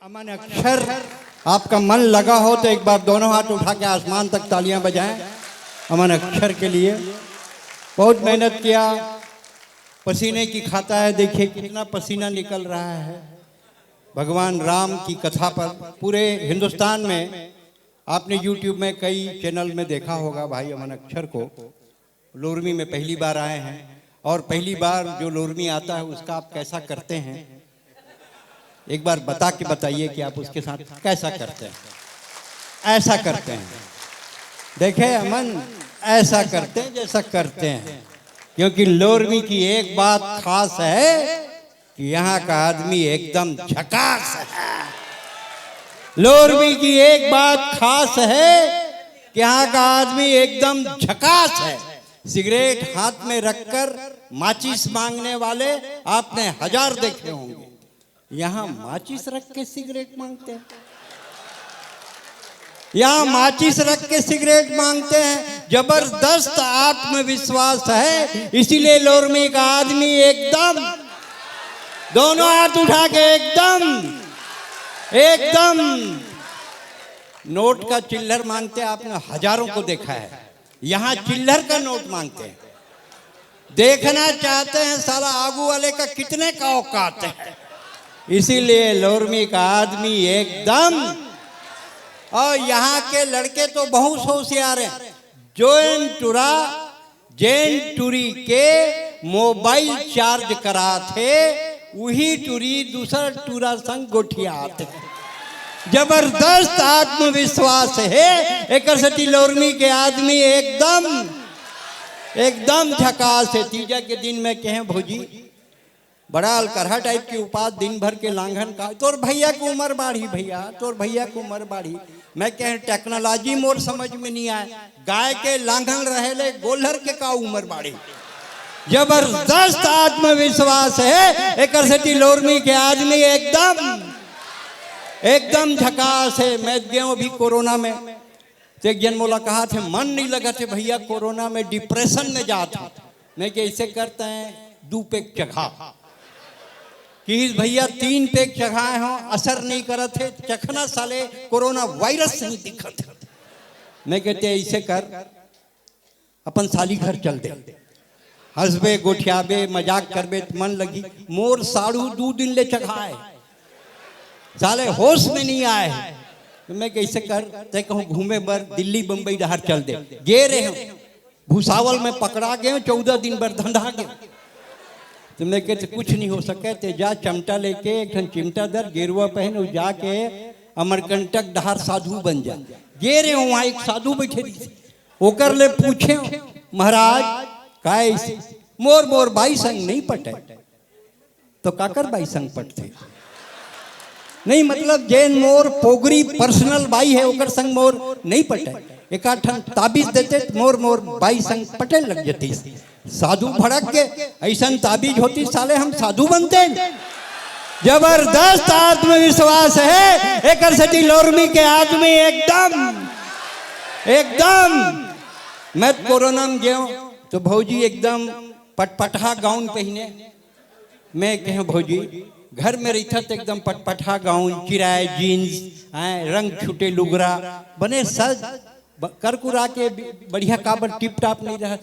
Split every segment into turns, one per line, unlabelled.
अमन अक्षर आपका मन लगा हो तो एक बार दोनों हाथ उठा के आसमान तक तालियां बजाएं अमन अक्षर के लिए। बहुत मेहनत किया, पसीने की खाता है, देखिए कितना पसीना निकल रहा है। भगवान राम की कथा पर पूरे हिंदुस्तान में आपने YouTube में कई चैनल में देखा होगा भाई अमन अक्षर को। लोरमी में पहली बार आए हैं और पहली बार जो लोरमी आता है उसका आप कैसा करते हैं, एक बार बता के बताइए कि आप उसके साथ कैसा करते हैं। ऐसा करते हैं, देखे अमन, ऐसा करते हैं जैसा करते हैं, क्योंकि लोरमी की एक बात खास है कि यहाँ का आदमी एकदम झकास है। लोरमी की एक बात खास है कि यहाँ का आदमी एकदम झकास है। सिगरेट हाथ में रखकर माचिस मांगने वाले आपने हजार देखे होंगे, यहाँ माचिस रख के सिगरेट मांगते हैं। यहाँ माचिस रख के सिगरेट मांगते हैं। जबरदस्त आत्मविश्वास है, इसीलिए लोरमी का आदमी एकदम दोनों हाथ उठा के एकदम नोट का चिल्लर मांगते हैं। आपने हजारों को देखा है, यहाँ चिल्लर का नोट मांगते हैं। देखना चाहते हैं साला आगू वाले का कितने का औकात है। इसीलिए लोरमी का आदमी एकदम, और यहाँ के लड़के तो बहुत होशियार हैं। जैन टूरी के मोबाइल चार्ज करा थे, वही टूरी दूसरा टूरा संग गोठिया आते। जबरदस्त आत्मविश्वास है एक लोरमी के आदमी एकदम झकास है। तीजा के दिन में कहें भौजी बड़ा अलकरहा टाइप की उपास, दिन भर के लांघन का, तोर भैया को उम्र बाढ़ी, भैया तोर भैया को उम्र बाढ़ी। मैं कह टेक्नोलॉजी मोर समझ में नहीं आए, गाय के लांघन रहेले गोलर के का उम्र बाढ़ी। जबरदस्त आत्मविश्वास है एक लोरमी के आदमी एकदम झकास है। मैं गया अभी कोरोना में, एक जन मोला कहा थे मन नहीं लगा थे भैया, कोरोना में डिप्रेशन में जा था। मैं कैसे करते हैं 2 पैक चखा कि भैया 3 पैक चखाए हो, असर नहीं करत है, चखना साले कोरोना वायरस नहीं दिखत है। मैं कहते ऐसे कर अपन साली घर चल दे, हंसबे गोठियाबे मजाक करबे तो मन लगी। मोर साड़ू 2 दिन ले चखाए, साले होश में नहीं आए। तो मैं कैसे कर ते कहूँ घूमे बर दिल्ली बम्बई डहर चल दे। गे रहे हो भूसावल में पकड़ा गए 14 दिन बर धंधा गए। तो मैं कहते कुछ नहीं हो सके, ते जा चमटा लेके एक चिमटा दर गेरुआ पहन जाके अमरकंटक डहार साधु बन जा। गे रहे हो वहाँ एक साधु बैठे ओकर ले पूछे महाराज कैसे मोर बाई संग नहीं पटे, तो काकर बाई संग पटते नहीं, मतलब जैन मोर पोगरी पर्सनल बाई है ओकर संग मोर नहीं पटे। एक आठन ताबीज देते मोर बाई संग पटे लग जाती। साधु भड़क के ऐसा ताबीज होती साले हम साधु बनते। जबरदस्त आत्मविश्वास है एक लोरमी के आदमी एकदम। मैं कोरोना में गया तो भौजी एकदम पटपटा गाउन पहने। मैं कह भौजी घर में रही था तो एकदम पटपटा गाउन, चिराए जीन्स, रंग छूटे लुगरा बने सज कर कुरा के बढ़िया काबर टिप टाप नहीं रहा।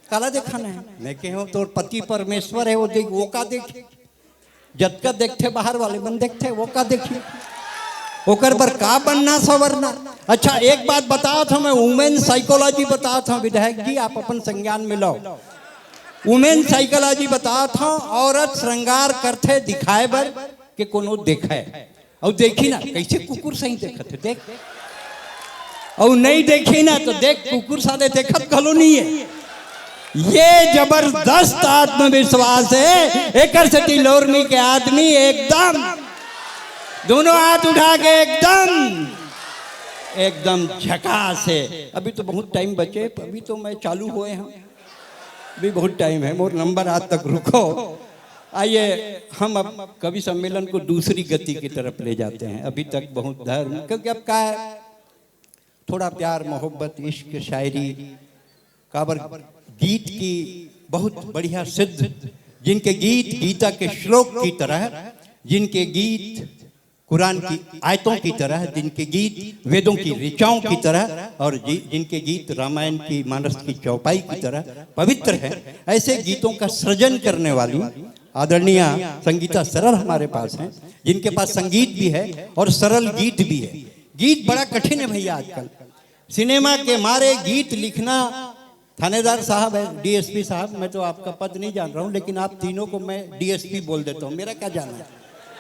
काला देखाना है। मैं कह तोर पति परमेश्वर है, वो देख वो का देखे, जत का देखते बाहर वाले बन देखते वो का देखिए, ओकर पर का बनना सवरना। अच्छा एक बात बताया था मैं, वुमेन साइकोलॉजी बताया था विधायक जी, आप अपन संज्ञान में लो। वुमेन साइकोलॉजी बताया था, औरत श्रृंगार करते दिखाए बर के कोनो देखे, और देखी ना कैसे कुकुर सही देखत है, देख और नहीं देखी ना तो देख कुकुर साले देखत गलो नहीं है। ये जबरदस्त आत्मविश्वास है एक लोरमी के आदमी एकदम दोनों हाथ उठा के एकदम झकास है। अभी तो बहुत टाइम बचे, अभी तो मैं चालू हुए हैं, भी बहुत टाइम है, मोर नंबर आज तक रुको। आइए हम अब कवि सम्मेलन को दूसरी गति की तरफ ले जाते हैं। अभी तक बहुत धर्म, क्योंकि अब क्या है थोड़ा प्यार मोहब्बत इश्क शायरी काबर गीत की बहुत बढ़िया सिद्ध, जिनके गीत गीता के श्लोक की तरह जिनके गीत कुरान की आयतों की तरह, जिनके गीत वेदों की ऋचाओं की तरह और जिनके गीत रामायण की मानस की चौपाई की तरह पवित्र है, ऐसे गीतों का सृजन करने वाली आदरणीय संगीता सरल हमारे पास हैं, जिनके पास संगीत भी है और सरल गीत भी है। गीत बड़ा कठिन है भैया आजकल, सिनेमा के मारे गीत लिखना। थानेदार साहब है, डीएसपी साहब, मैं तो आपका पद नहीं जान रहा हूं, लेकिन आप तीनों को मैं डीएसपी बोल देता हूं। मेरा क्या जाना है,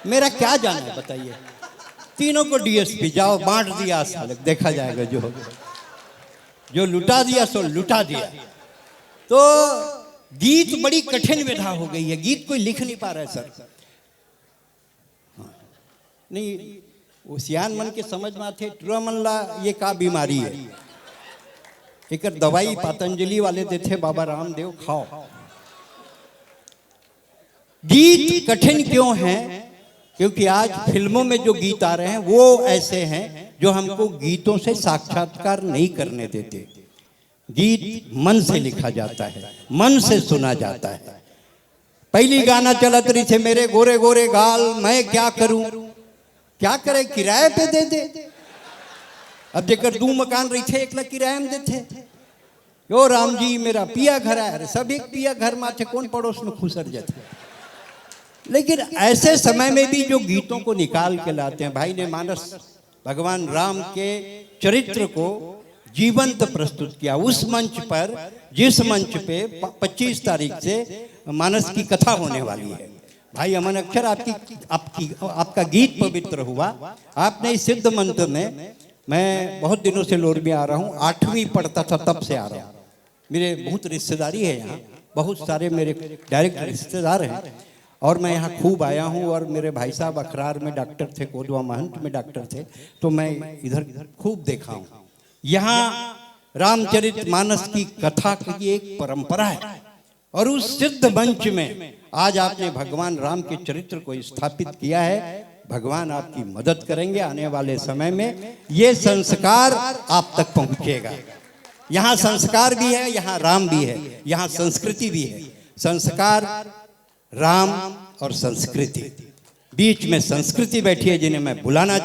मेरा क्या जाना है बताइए। तीनों को डीएसपी, जाओ बांट दिया साले, देखा जाएगा जो लुटा दिया सो लुटा दिया। तो गीत बड़ी कठिन विधा हो गई है, गीत कोई लिख नहीं पा रहा है सर। नहीं वो सियान मन के समझ में आते टुरामनला ये का बीमारी है, एक दवाई पतंजलि वाले देते बाबा रामदेव, खाओ। गीत कठिन क्यों हैं? क्योंकि आज फिल्मों में जो गीत आ रहे हैं वो ऐसे हैं जो हमको गीतों से साक्षात्कार नहीं करने देते। गीत मन से लिखा जाता है, मन से सुना जाता है। पहली गाना चलत रही थे, मेरे गोरे गोरे गाल मैं क्या करूं, क्या करे किराए पे दे दे। अब जेकर 2 मकान रही थे, 1 लाख किराए में देते। यो राम जी मेरा पिया घर है, सब एक पिया घर में थे, कौन पड़ोस में खुसर जाते। लेकिन ऐसे समय में भी जो गीतों को निकाल के लाते हैं, भाई ने मानस भगवान राम के चरित्र को जीवंत प्रस्तुत किया उस मंच पर, जिस मंच पे 25 तारीख से मानस की कथा होने वाली है। भाई अमन अक्षर आपका गीत पवित्र हुआ। आपने इस सिद्ध मंत्र में, मैं बहुत दिनों से लोर में आ रहा हूँ, 8वीं पढ़ता था तब से आ रहा हूँ। मेरे बहुत रिश्तेदारी है यहाँ, बहुत सारे मेरे डायरेक्ट रिश्तेदार हैं और मैं यहाँ खूब आया हूँ। और मेरे भाई साहब अखरार में डॉक्टर थे, कोदवा महंत में डॉक्टर थे, तो मैं इधर खूब देखा हूँ। यहाँ रामचरित मानस की कथा की एक परंपरा है और उस सिद्ध मंच में आज आपने भगवान राम के चरित्र को स्थापित किया है। भगवान आपकी मदद करेंगे आने वाले समय में, ये संस्कार आप तक पहुंचेगा। यहाँ संस्कार भी है, यहाँ राम भी है, यहाँ संस्कृति भी है। संस्कार, राम और संस्कृति, बीच में संस्कृति बैठी है जिन्हें मैं बुलाना चाहता हूं।